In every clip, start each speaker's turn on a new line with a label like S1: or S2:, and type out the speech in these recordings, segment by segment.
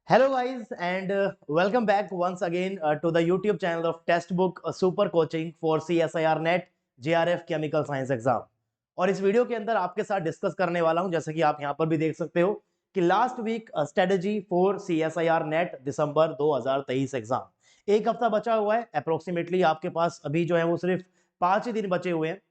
S1: Hello guys and welcome back once again to the YouTube channel of Textbook Super Coaching for CSIR Net JRF Chemical Science Exam। और इस video के अंदर आपके साथ discuss करने वाला हूं, जैसे कि आप यहां पर भी देख सकते हो कि last week strategy for CSIR NET December 2023 exam. एक हफ्ता बचा हुआ है अप्रोक्सीमेटली, आपके पास अभी जो है वो सिर्फ 5 ही दिन बचे हुए हैं।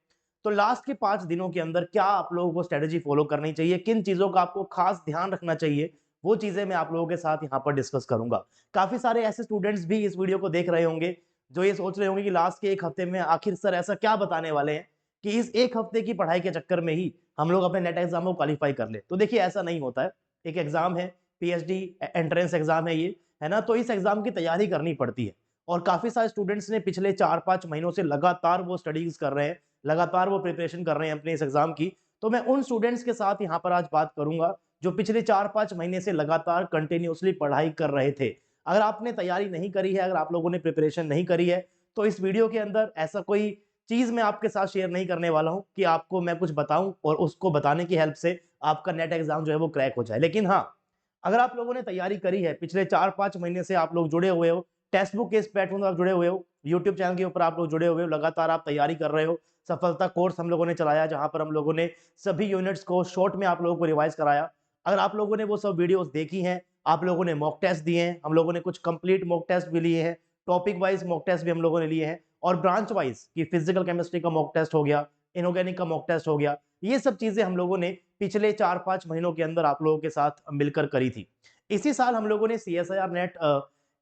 S1: तो लास्ट के 5 दिनों के अंदर क्या आप लोगों को स्ट्रेटजी फॉलो करनी चाहिए, किन चीजों का आपको खास ध्यान रखना चाहिए, वो चीजें मैं आप लोगों के साथ यहाँ पर डिस्कस करूंगा। काफी सारे ऐसे स्टूडेंट्स भी इस वीडियो को देख रहे होंगे जो ये सोच रहे होंगे कि लास्ट के एक हफ्ते में आखिर सर ऐसा क्या बताने वाले हैं कि इस एक हफ्ते की पढ़ाई के चक्कर में ही हम लोग अपने नेट एग्जाम को क्वालिफाई कर ले। तो देखिए, ऐसा नहीं होता है। एक एग्जाम है, पीएचडी एंट्रेंस एग्जाम है ये, है ना। तो इस एग्जाम की तैयारी करनी पड़ती है और काफी सारे स्टूडेंट्स ने पिछले 4-5 महीनों से लगातार वो स्टडीज कर रहे हैं, लगातार वो प्रिपरेशन कर रहे हैं अपने इस एग्जाम की। तो मैं उन स्टूडेंट्स के साथ यहाँ पर आज बात करूंगा जो पिछले 4-5 महीने से लगातार कंटिन्यूअसली पढ़ाई कर रहे थे। अगर आपने तैयारी नहीं करी है, अगर आप लोगों ने प्रिपरेशन नहीं करी है, तो इस वीडियो के अंदर ऐसा कोई चीज मैं आपके साथ शेयर नहीं करने वाला हूं कि आपको मैं कुछ बताऊं और उसको बताने की हेल्प से आपका नेट एग्जाम जो है वो क्रैक हो जाए। लेकिन हाँ, अगर आप लोगों ने तैयारी करी है, पिछले 4-5 महीने से आप लोग जुड़े हुए हो, टेक्स्ट बुक के इस प्लेटफॉर्म पर आप जुड़े हुए हो, यूट्यूब चैनल के ऊपर आप लोग जुड़े हुए हो, लगातार आप तैयारी कर रहे हो। सफलता कोर्स हम लोगों ने चलाया जहां पर हम लोगों ने सभी यूनिट्स को शॉर्ट में आप लोगों को रिवाइज कराया। अगर आप लोगों ने वो सब वीडियोस देखी हैं, आप लोगों ने मॉक टेस्ट दिए हैं, हम लोगों ने कुछ कंप्लीट मॉक टेस्ट भी लिए हैं, टॉपिक वाइज मॉक टेस्ट भी हम लोगों ने लिए हैं, और ब्रांच वाइज की फिजिकल केमिस्ट्री का मॉक टेस्ट हो गया, इनऑर्गेनिक का मॉक टेस्ट हो गया। ये सब चीजें हम लोगों ने पिछले 4-5 महीनों के अंदर आप लोगों के साथ मिलकर करी थी। इसी साल हम लोगों ने CSIR नेट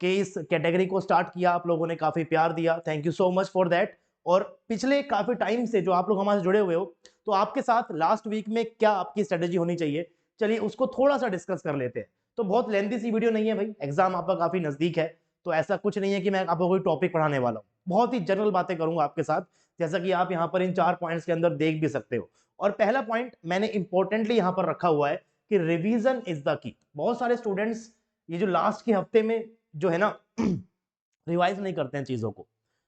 S1: के इस कैटेगरी को स्टार्ट किया, आप लोगों ने काफी प्यार दिया, thank you so much for that. और पिछले काफी टाइम से जो आप लोग हमारे जुड़े हुए हो, तो आपके साथ लास्ट वीक में क्या आपकी स्ट्रेटेजी होनी चाहिए, चलिए उसको थोड़ा सा डिस्कस कर लेते हैं। तो बहुत लेंथी सी वीडियो नहीं है भाई, एग्जाम आपका काफी नजदीक है, तो ऐसा कुछ नहीं है कि मैं आपको कोई टॉपिक पढ़ाने वाला हूँ। बहुत ही जनरल बातें करूंगा आपके साथ, जैसा कि आप यहाँ पर इन 4 पॉइंट्स के अंदर देख भी सकते हो। और पहला पॉइंट मैंने इंपॉर्टेंटली यहाँ पर रखा हुआ है कि रिवीजन इज द की। बहुत सारे स्टूडेंट्स ये जो लास्ट के हफ्ते में जो है ना रिवाइज नहीं करते हैं चीजों को,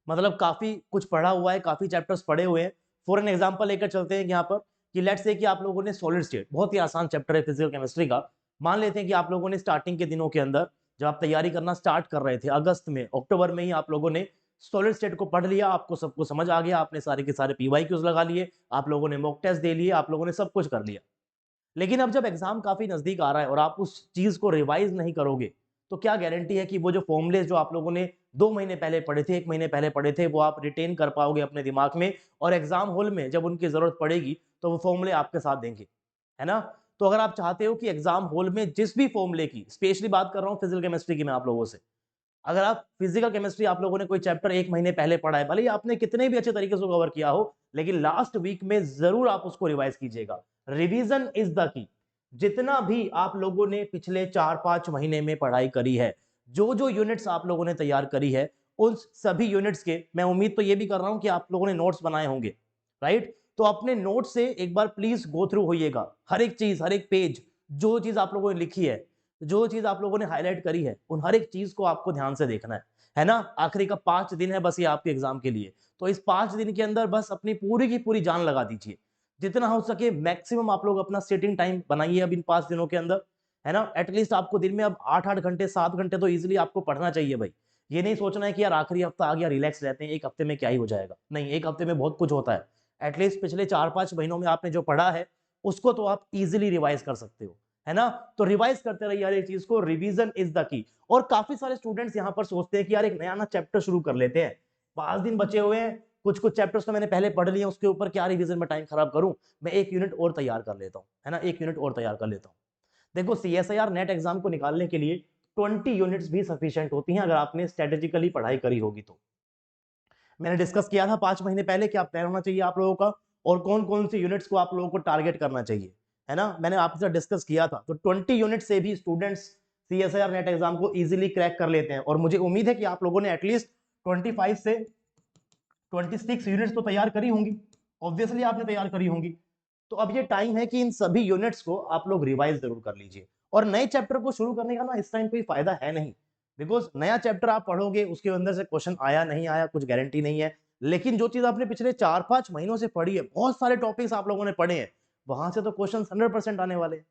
S1: मतलब काफी कुछ पढ़ा हुआ है, काफी चैप्टर्स पढ़े हुए हैं। फॉर एन एग्जांपल लेकर चलते हैं यहाँ पर कि लेट्स से कि आप लोगों ने सॉलिड स्टेट, बहुत ही आसान चैप्टर है फिजिकल केमिस्ट्री का, मान लेते हैं कि आप लोगों ने स्टार्टिंग के दिनों के अंदर जब आप तैयारी करना स्टार्ट कर रहे थे अगस्त में, अक्टूबर में ही आप लोगों ने सॉलिड स्टेट को पढ़ लिया, आपको सबको समझ आ गया, आपने सारे के सारे PYQs लगा लिए, आप लोगों ने मॉक टेस्ट दे लिए, आप लोगों ने सब कुछ कर लिया। लेकिन अब जब एग्जाम काफी नजदीक आ रहा है और आप उस चीज को रिवाइज नहीं करोगे, तो क्या गारंटी है कि वो जो फॉर्मुले जो आप लोगों ने 2 महीने पहले पढ़े थे, 1 महीने पहले पढ़े थे, वो आप रिटेन कर पाओगे अपने दिमाग में, और एग्जाम हॉल में जब उनकी जरूरत पड़ेगी तो वो फॉर्मुले आपके साथ देंगे, है ना। तो अगर आप चाहते हो कि एग्जाम हॉल में जिस भी फॉर्मुले की, स्पेशली बात कर रहा हूँ फिजिकल केमिस्ट्री की मैं आप लोगों से, अगर आप फिजिकल केमिस्ट्री आप लोगों ने कोई चैप्टर 1 महीने पहले पढ़ा है, भले ही आपने कितने भी अच्छे तरीके से कवर किया हो, लेकिन लास्ट वीक में जरूर आप उसको रिवाइज कीजिएगा। Revision is the key. जितना भी आप लोगों ने पिछले 4-5 महीने में पढ़ाई करी है, जो जो यूनिट्स आप लोगों ने तैयार करी है, उन सभी यूनिट्स के मैं उम्मीद तो ये भी कर रहा हूं कि आप लोगों ने नोट्स बनाए होंगे, राइट। तो अपने नोट से एक बार प्लीज गो थ्रू होइएगा, हर एक चीज, हर एक पेज, जो चीज आप लोगों ने लिखी है, जो चीज आप लोगों ने हाईलाइट करी है, उन हर एक चीज को आपको ध्यान से देखना है ना। आखिरी का 5 दिन है बस ये आपके एग्जाम के लिए, तो इस 5 दिन के अंदर बस अपनी पूरी की पूरी जान लगा दीजिए, जितना हो सके मैक्सिमम आप लोग अपना सिटिंग टाइम बनाइए अब इन 5 दिनों के अंदर, है ना। एटलीस्ट आपको दिन में अब 8-8 घंटे, 7 घंटे तो इजिली आपको पढ़ना चाहिए भाई। ये नहीं सोचना है कि यार आखिरी हफ्ता आ गया, रिलैक्स रहते हैं, एक हफ्ते में क्या ही हो जाएगा, नहीं, एक हफ्ते में बहुत कुछ होता है। एटलीस्ट पिछले 4-5 महीनों में आपने जो पढ़ा है उसको तो आप इजिली रिवाइज कर सकते हो, है ना। तो रिवाइज करते रहिए हर एक चीज को, रिवीजन इज द की। और काफी सारे स्टूडेंट्स यहाँ पर सोचते हैं कि यार एक नया ना चैप्टर शुरू कर लेते हैं, 5 दिन बचे हुए हैं, कुछ कुछ चैप्टर्स तो मैंने पहले पढ़ लिए, उसके ऊपर क्या रिवीजन में टाइम खराब करूं, मैं एक यूनिट और तैयार कर लेता हूं, है ना, एक यूनिट और तैयार कर लेता हूं। देखो, CSIR नेट एग्जाम को निकालने के लिए 20 यूनिट्स भी सफिशियंट होती हैं, अगर आपने स्ट्रेटेजिकली पढ़ाई करी होगी तो। मैंने डिस्कस किया था 5 महीने पहले क्या प्लान होना चाहिए आप लोगों का, और कौन कौन सी यूनिट्स को आप लोगों को टारगेट करना चाहिए, है ना, मैंने आपके साथ डिस्कस किया था। तो 20 यूनिट से भी स्टूडेंट्स CSIR नेट एग्जाम को इजीली क्रैक कर लेते हैं, और मुझे उम्मीद है कि आप लोगों ने एटलीस्ट 25 से 26 यूनिट्स तो तैयार करी होंगी, ऑब्वियसली आपने तैयार करी होंगी। तो अब ये टाइम है कि इन सभी यूनिट्स को आप लोग रिवाइज जरूर कर लीजिए। और नए चैप्टर को शुरू करने का ना इस टाइम कोई फायदा है नहीं, बिकॉज नया चैप्टर आप पढ़ोगे उसके अंदर से क्वेश्चन आया नहीं आया कुछ गारंटी नहीं है। लेकिन जो चीज आपने पिछले 4-5 महीनों से पढ़ी है, बहुत सारे टॉपिक्स आप लोगों ने पढ़े हैं, वहां से तो क्वेश्चन 100% आने वाले हैं।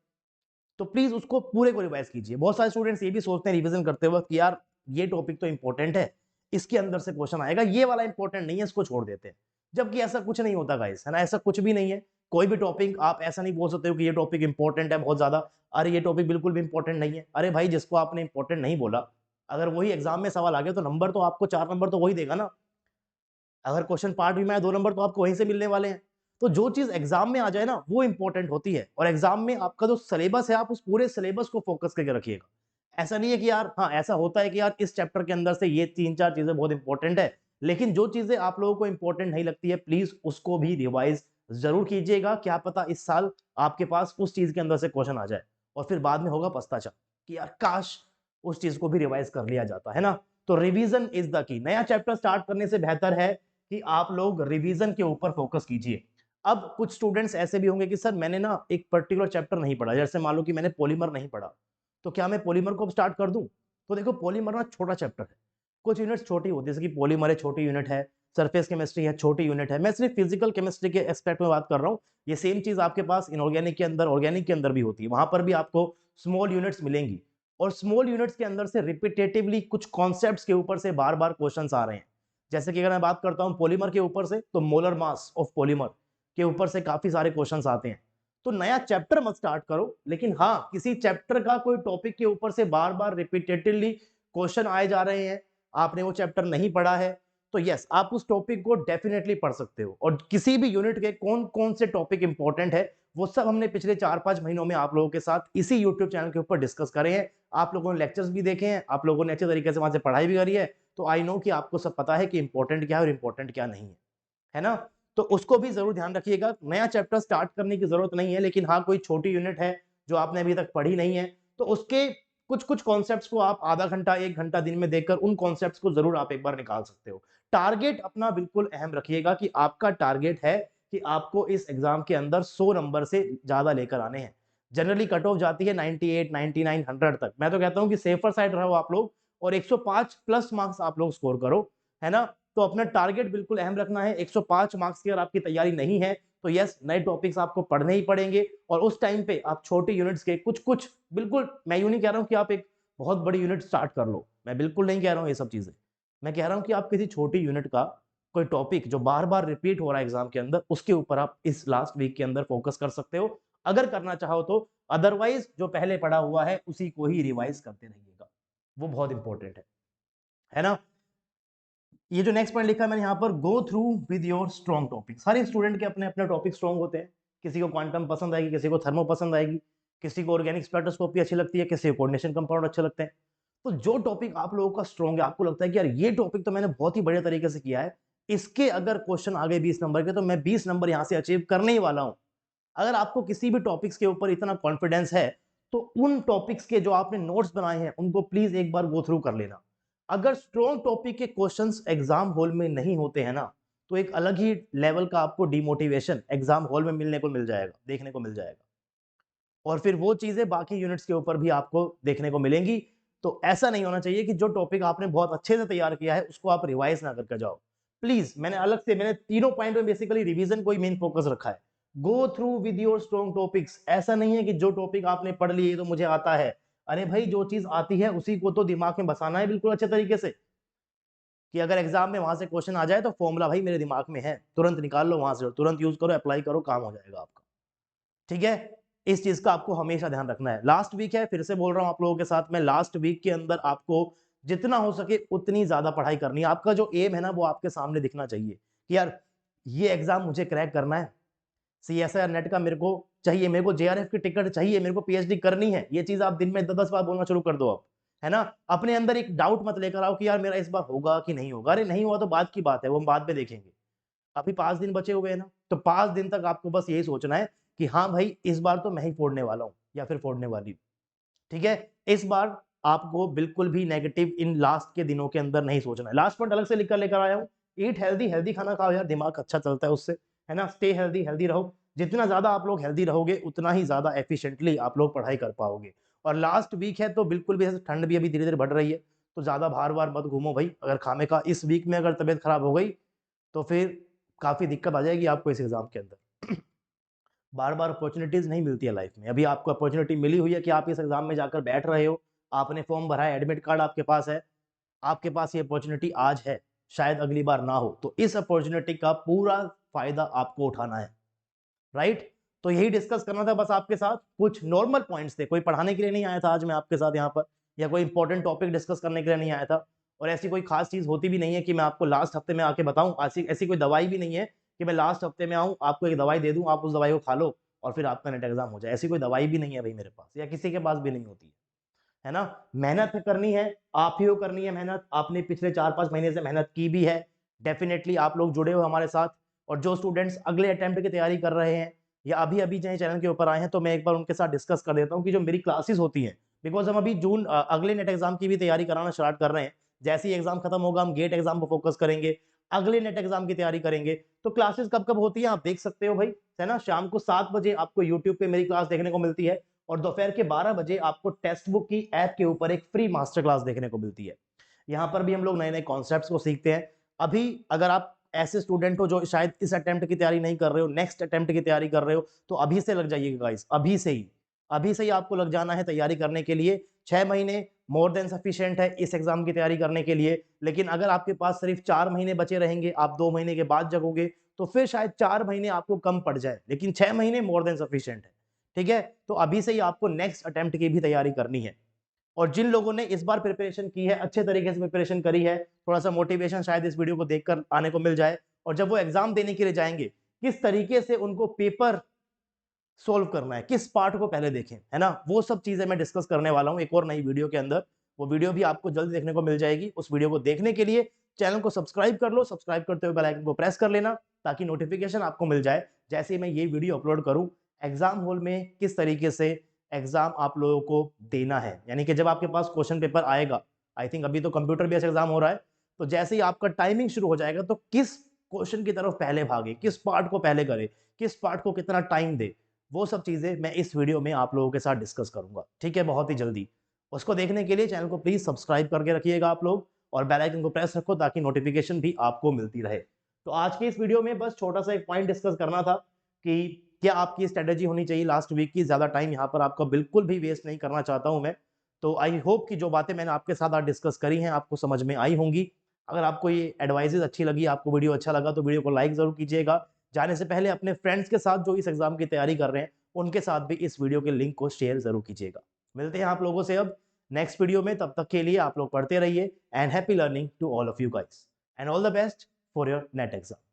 S1: तो प्लीज उसको पूरे को रिवाइज कीजिए। बहुत सारे स्टूडेंट्स ये भी सोचते हैं रिवीजन करते वक्त कि यार ये टॉपिक तो इंपॉर्टेंट है, इसके अंदर से क्वेश्चन आएगा, ये वाला इंपॉर्टेंट नहीं है, इसको छोड़ देते हैं। जबकि ऐसा कुछ नहीं होता गाइस, है ना, ऐसा कुछ भी नहीं है। कोई भी टॉपिक आप ऐसा नहीं बोल सकते हो कि ये टॉपिक इंपॉर्टेंट है बहुत ज्यादा, अरे ये टॉपिक बिल्कुल भी इंपॉर्टेंट नहीं है। अरे भाई, जिसको आपने इंपॉर्टेंट नहीं बोला, अगर वही एग्जाम में सवाल आ गया तो नंबर तो आपको 4 नंबर तो वही देगा ना। अगर क्वेश्चन पार्ट भी में आए 2 नंबर तो आपको वहीं से मिलने वाले हैं। तो जो चीज एग्जाम में आ जाए ना वो इंपॉर्टेंट होती है, और एग्जाम में आपका जो सिलेबस है आप उस पूरे सिलेबस को फोकस करके रखिएगा। ऐसा नहीं है कि यार, हाँ ऐसा होता है कि यार इस चैप्टर के अंदर से ये 3-4 चीजें बहुत इंपॉर्टेंट है, लेकिन जो चीजें आप लोगों को इंपॉर्टेंट नहीं लगती है प्लीज उसको भी रिवाइज जरूर कीजिएगा। क्या पता इस साल आपके पास उस चीज के अंदर से क्वेश्चन आ जाए और फिर बाद में होगा पछतावा कि यार काश उस चीज को भी रिवाइज कर लिया जाता, है ना। तो रिवीजन इज द की। नया चैप्टर स्टार्ट करने से बेहतर है कि आप लोग रिवीजन के ऊपर फोकस कीजिए। अब कुछ स्टूडेंट्स ऐसे भी होंगे कि सर मैंने ना एक पर्टिकुलर चैप्टर नहीं पढ़ा, जैसे मान लो कि मैंने पॉलीमर नहीं पढ़ा, तो क्या मैं पॉलीमर को अब स्टार्ट कर दूं? तो देखो पॉलीमर ना छोटा चैप्टर है, कुछ यूनिट्स छोटी होती है, जैसे कि पॉलीमर है छोटी यूनिट है, सरफेस केमिस्ट्री है छोटी यूनिट है। मैं सिर्फ फिजिकल केमिस्ट्री के एस्पेक्ट में बात कर रहा हूँ। ये सेम चीज आपके पास इनऑर्गेनिक के अंदर, ऑर्गेनिक के अंदर भी होती है, वहां पर भी आपको स्मॉल यूनिट्स मिलेंगी। और स्मॉल यूनिट्स के अंदर से रिपीटेटिवली कुछ कॉन्सेप्ट्स के ऊपर से बार बार क्वेश्चंस आ रहे हैं। जैसे कि अगर मैं बात करता हूं पॉलीमर के ऊपर से, तो मोलर मास ऑफ पॉलीमर के ऊपर से काफी सारे क्वेश्चंस आते हैं। तो नया चैप्टर मत स्टार्ट करो, लेकिन हाँ किसी चैप्टर का कोई टॉपिक के ऊपर से बार बार रिपीटेटिवली क्वेश्चन आए जा रहे हैं, आपने वो चैप्टर नहीं पढ़ा है, तो यस आप उस टॉपिक को डेफिनेटली पढ़ सकते हो। और किसी भी यूनिट के कौन कौन से टॉपिक इंपॉर्टेंट है वो सब हमने पिछले 4-5 महीनों में आप लोगों के साथ इसी यूट्यूब चैनल के ऊपर डिस्कस करे हैं। आप लोगों ने लेक्चर्स भी देखे हैं, आप लोगों ने अच्छे तरीके से वहां से पढ़ाई भी करी है, तो आई नो कि आपको सब पता है कि इंपॉर्टेंट क्या है और इंपॉर्टेंट क्या नहीं है ना। तो उसको भी जरूर ध्यान रखिएगा। नया चैप्टर स्टार्ट करने की जरूरत नहीं है, लेकिन हाँ कोई छोटी यूनिट है जो आपने अभी तक पढ़ी नहीं है, तो उसके कुछ कुछ कॉन्सेप्ट्स को आप आधा घंटा 1 घंटा दिन में देखकर उन कॉन्सेप्ट्स को जरूर आप एक बार निकाल सकते हो। टारगेट अपना बिल्कुल अहम रखिएगा कि आपका टारगेट है कि आपको इस एग्जाम के अंदर 100 नंबर से ज्यादा लेकर आने हैं। जनरली कट ऑफ जाती है 98, 99, 100 तक। मैं तो कहता हूं कि सेफर साइड रहो आप लोग और 105 प्लस मार्क्स आप लोग स्कोर करो, है ना। तो अपना टारगेट बिल्कुल अहम रखना है। 105 मार्क्स की अगर आपकी तैयारी नहीं है तो यस नए टॉपिक्स आपको पढ़ने ही पड़ेंगे, और उस टाइम पे आप छोटी यूनिट्स के कुछ कुछ, बिल्कुल मैं यूं नहीं कह रहा हूं कि आप एक बहुत बड़ी यूनिट स्टार्ट कर लो, मैं बिल्कुल नहीं कह रहा हूं ये सब चीजें। मैं कह रहा हूं कि आप किसी छोटी यूनिट का कोई टॉपिक जो बार बार रिपीट हो रहा है एग्जाम के अंदर, उसके ऊपर आप इस लास्ट वीक के अंदर फोकस कर सकते हो, अगर करना चाहो तो। अदरवाइज जो पहले पढ़ा हुआ है उसी को ही रिवाइज करते रहिएगा, वो बहुत इंपॉर्टेंट है ना। ये जो नेक्स्ट पॉइंट लिखा है मैंने यहाँ पर, go through with your strong topic. Her student के अपने अपने टॉपिक स्ट्रॉन्ग होते हैं। किसी को क्वांटम पसंद आएगी, किसी को थर्मो पसंद आएगी, किसी को ऑर्गेनिक स्पेक्ट्रोस्कोपी अच्छी लगती है, किसी को कोऑर्डिनेशन कंपाउंड अच्छे लगते हैं। तो जो टॉपिक आप लोगों का स्ट्रॉन्ग है, आपको लगता है कि यार ये टॉपिक तो मैंने बहुत ही बढ़िया तरीके से किया है, इसके अगर क्वेश्चन आ गए 20 नंबर के तो मैं 20 नंबर यहाँ से अचीव करने ही वाला हूँ। अगर आपको किसी भी टॉपिक्स के ऊपर इतना कॉन्फिडेंस है तो उन टॉपिक्स के जो आपने नोट्स बनाए हैं उनको प्लीज एक बार गो थ्रू कर लेना। अगर स्ट्रॉन्ग टॉपिक के क्वेश्चंस एग्जाम हॉल में नहीं होते हैं ना, तो एक अलग ही लेवल का आपको डिमोटिवेशन एग्जाम हॉल में मिलने को मिल जाएगा, देखने को मिल जाएगा, और फिर वो चीजें बाकी यूनिट्स के ऊपर भी आपको देखने को मिलेंगी। तो ऐसा नहीं होना चाहिए कि जो टॉपिक आपने बहुत अच्छे से तैयार किया है उसको आप रिवाइज ना करके जाओ। प्लीज मैंने अलग से, मैंने तीनों पॉइंट में बेसिकली रिवीजन को ही मेन फोकस रखा है। Go through with your strong topics. ऐसा नहीं है कि जो टॉपिक आपने पढ़ लिए तो मुझे आता है। अरे भाई जो चीज आती है उसी को तो दिमाग में बसाना है बिल्कुल अच्छे तरीके से, कि अगर एग्जाम में वहां से क्वेश्चन आ जाए तो फॉर्मूला भाई मेरे दिमाग में है, तुरंत निकाल लो वहां से, तुरंत यूज करो, अप्लाई करो, काम हो जाएगा आपका। ठीक है, इस चीज का आपको हमेशा ध्यान रखना है। लास्ट वीक है, फिर से बोल रहा हूं आप लोगों के साथ में, लास्ट वीक के अंदर आपको जितना हो सके उतनी ज्यादा पढ़ाई करनी है। आपका जो एम है ना वो आपके सामने दिखना चाहिए कि यार ये एग्जाम मुझे क्रैक करना है, सीएसआईआर नेट का मेरे को चाहिए, मेरे को जेआरएफ की टिकट चाहिए, मेरे को पीएचडी करनी है। ये चीज आप दिन में 10-10 बार बोलना शुरू कर दो आप, है ना। अपने अंदर एक डाउट मत लेकर आओ कि यार मेरा इस बार होगा कि नहीं होगा। अरे नहीं हुआ तो बात की बात है, वो हम बाद में देखेंगे। अभी 5 दिन बचे हुए हैं ना, तो 5 दिन तक आपको बस यही सोचना है कि हाँ भाई इस बार तो मैं ही फोड़ने वाला हूँ या फिर फोड़ने वाली हूँ। ठीक है, इस बार आपको बिल्कुल भी नेगेटिव इन लास्ट के दिनों के अंदर नहीं सोचना है। लास्ट पॉइंट अलग से लिख कर लेकर आया हूँ, ईट हेल्दी। हेल्दी खाना खाओ यार, दिमाग अच्छा चलता है उससे, है ना। स्टे हेल्दी, हेल्दी रहो। जितना ज्यादा आप लोग हेल्दी रहोगे उतना ही ज्यादा एफिशिएंटली आप लोग पढ़ाई कर पाओगे। और लास्ट वीक है तो बिल्कुल भी, ठंड भी अभी धीरे धीरे बढ़ रही है, तो ज्यादा बाहर बार मत घूमो भाई। अगर खामे का इस वीक में अगर तबीयत खराब हो गई तो फिर काफी दिक्कत आ जाएगी आपको इस एग्जाम के अंदर। बार बार अपॉर्चुनिटीज नहीं मिलती है लाइफ में। अभी आपको अपॉर्चुनिटी मिली हुई है कि आप इस एग्जाम में जाकर बैठ रहे हो, आपने फॉर्म भरा है, एडमिट कार्ड आपके पास है, आपके पास ये अपॉर्चुनिटी आज है, शायद अगली बार ना हो, तो इस अपॉर्चुनिटी का पूरा फायदा आपको उठाना है, राइट। तो यही डिस्कस करना था बस आपके साथ, कुछ नॉर्मल पॉइंट्स थे, कोई पढ़ाने के लिए नहीं आया था आज मैं आपके साथ यहाँ पर, या कोई इंपॉर्टेंट टॉपिक डिस्कस करने के लिए नहीं आया था। और ऐसी कोई खास चीज होती भी नहीं है कि मैं आपको लास्ट हफ्ते में आके बताऊं, ऐसी ऐसी कोई दवाई भी नहीं है कि मैं लास्ट हफ्ते में आऊं, आपको एक दवाई दे दूं, आप उस दवाई को खा लो और फिर आपका नेट एग्जाम हो जाए। ऐसी कोई दवाई भी नहीं है भाई मेरे पास, या किसी के पास भी नहीं होती है ना। मेहनत करनी है, आप ही को करनी है मेहनत, आपने पिछले 4-5 महीने से मेहनत की भी है, डेफिनेटली आप लोग जुड़े हो हमारे साथ। और जो स्टूडेंट्स अगले अटेम्प्ट की तैयारी कर रहे हैं या अभी अभी जो चैनल के ऊपर आए हैं, तो मैं एक बार उनके साथ डिस्कस कर देता हूँ कि जो मेरी क्लासेस होती हैं, बिकॉज हम अभी जून अगले नेट एग्जाम की भी तैयारी कराना स्टार्ट कर रहे हैं। जैसे ही एग्जाम खत्म होगा हम गेट एग्जाम पर फोकस करेंगे, अगले नेट एग्जाम की तैयारी करेंगे। तो क्लासेस कब कब होती है आप देख सकते हो भाई, है ना। शाम को 7 बजे आपको यूट्यूब पे मेरी क्लास देखने को मिलती है, और दोपहर के 12 बजे आपको टेक्स्ट बुक की ऐप के ऊपर एक फ्री मास्टर क्लास देखने को मिलती है। यहाँ पर भी हम लोग नए नए कॉन्सेप्ट्स को सीखते हैं। अभी अगर आप ऐसे स्टूडेंट हो जो शायद इस अटेम्प्ट की तैयारी नहीं कर रहे हो, नेक्स्ट अटेम्प्ट की तैयारी कर रहे हो, तो अभी से लग जाइएगा गाइस, अभी से ही आपको लग जाना है तैयारी करने के लिए। 6 महीने मोर देन सफिशिएंट है इस एग्जाम की तैयारी करने के लिए। लेकिन अगर आपके पास सिर्फ 4 महीने बचे रहेंगे, आप 2 महीने के बाद जगोगे, तो फिर शायद 4 महीने आपको कम पड़ जाए, लेकिन 6 महीने मोर देन सफिशिएंट है। ठीक है, तो अभी से ही आपको नेक्स्ट अटेम्प्ट की भी तैयारी करनी है। और जिन लोगों ने इस बार प्रिपरेशन की है, अच्छे तरीके से प्रिपरेशन करी है, थोड़ा सा मोटिवेशन शायद इस वीडियो को देखकर आने को मिल जाए, और जब वो एग्जाम देने के लिए जाएंगे, किस तरीके से उनको पेपर सोल्व करना है, किस पार्ट को पहले देखें, है ना, वो सब चीजें मैं डिस्कस करने वाला हूं एक और नई वीडियो के अंदर। वो वीडियो भी आपको जल्दी देखने को मिल जाएगी। उस वीडियो को देखने के लिए चैनल को सब्सक्राइब कर लो, सब्सक्राइब करते हुए बेल आइकन को प्रेस कर लेना, ताकि नोटिफिकेशन आपको मिल जाए जैसे ही मैं ये वीडियो अपलोड करूं। एग्जाम हॉल में किस तरीके से एग्जाम आप लोगों को देना है, यानी कि जब आपके पास क्वेश्चन पेपर आएगा, आई थिंक अभी तो कंप्यूटर बेस्ड एग्जाम हो रहा है, तो जैसे ही आपका टाइमिंग शुरू हो जाएगा, तो किस क्वेश्चन की तरफ पहले भागे, किस पार्ट को पहले करे, किस पार्ट को कितना टाइम दे, वो सब चीजें मैं इस वीडियो में आप लोगों के साथ डिस्कस करूंगा। ठीक है, बहुत ही जल्दी। उसको देखने के लिए चैनल को प्लीज सब्सक्राइब करके रखिएगा आप लोग, और बेल आइकन को प्रेस रखो ताकि नोटिफिकेशन भी आपको मिलती रहे। तो आज के इस वीडियो में बस छोटा सा एक पॉइंट डिस्कस करना था कि क्या आपकी स्ट्रेटेजी होनी चाहिए लास्ट वीक की। ज्यादा टाइम यहाँ पर आपका बिल्कुल भी वेस्ट नहीं करना चाहता हूं मैं। तो आई होप कि जो बातें मैंने आपके साथ आज डिस्कस करी हैं आपको समझ में आई होंगी। अगर आपको ये एडवाइजेज अच्छी लगी, आपको वीडियो अच्छा लगा, तो वीडियो को लाइक जरूर कीजिएगा। जाने से पहले अपने फ्रेंड्स के साथ जो इस एग्जाम की तैयारी कर रहे हैं, उनके साथ भी इस वीडियो के लिंक को शेयर जरूर कीजिएगा। मिलते हैं आप लोगों से अब नेक्स्ट वीडियो में, तब तक के लिए आप लोग पढ़ते रहिए, and happy learning to all of you guys, and all the best for your NET exam.